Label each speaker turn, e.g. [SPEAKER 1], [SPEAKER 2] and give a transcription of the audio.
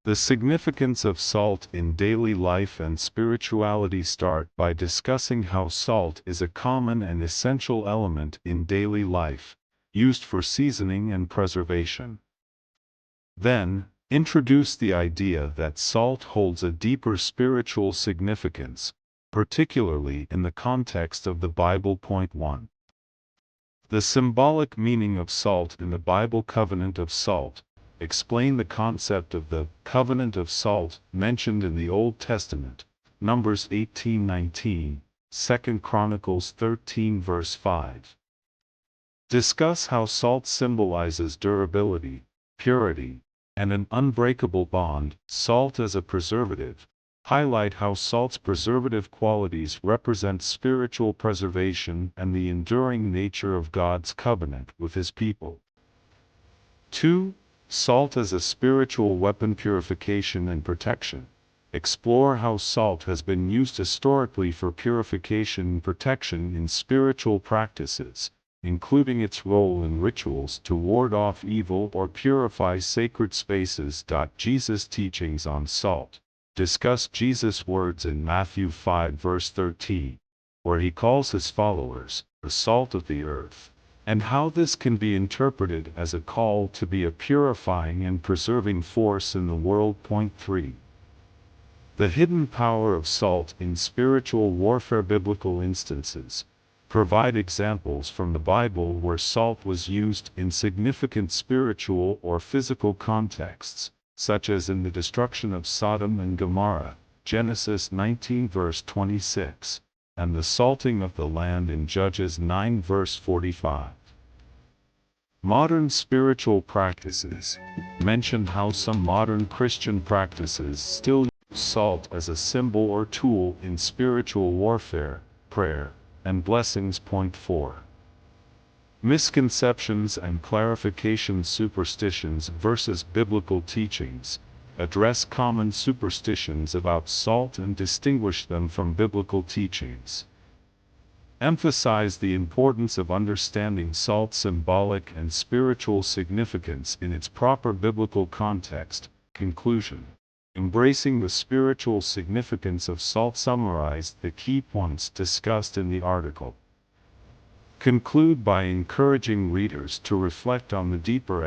[SPEAKER 1] The significance of salt in daily life and spirituality. Start by discussing how salt is a common and essential element in daily life, used for seasoning and preservation. Then, introduce the idea that salt holds a deeper spiritual significance, particularly in the context of the Bible. Point 1. The symbolic meaning of salt in the Bible. Covenant of salt. Explain the concept of the covenant of salt mentioned in the Old Testament, Numbers 18:19, 2 Chronicles 13 verse 5. Discuss how salt symbolizes durability, purity, and an unbreakable bond. Salt as a preservative. Highlight how salt's preservative qualities represent spiritual preservation and the enduring nature of God's covenant with His people. 2. Salt as a spiritual weapon. Purification and protection. Explore how salt has been used historically for purification and protection in spiritual practices, including its role in rituals to ward off evil or purify sacred spaces. Jesus' teachings on salt. Discuss Jesus' words in Matthew 5 verse 13, where He calls His followers the salt of the earth, and how this can be interpreted as a call to be a purifying and preserving force in the world. Point 3. The hidden power of salt in spiritual warfare. Biblical instances. Provide examples from the Bible where salt was used in significant spiritual or physical contexts, such as in the destruction of Sodom and Gomorrah, Genesis 19 verse 26, and the salting of the land in Judges 9 verse 45. Modern spiritual practices. Mention how some modern Christian practices still use salt as a symbol or tool in spiritual warfare, prayer, and blessings. Point 4. Misconceptions and clarification. Superstitions versus biblical teachings. Address common superstitions about salt and distinguish them from biblical teachings. Emphasize the importance of understanding salt's symbolic and spiritual significance in its proper biblical context. Conclusion. Embracing the spiritual significance of salt. Summarize the key points discussed in the article. Conclude by encouraging readers to reflect on the deeper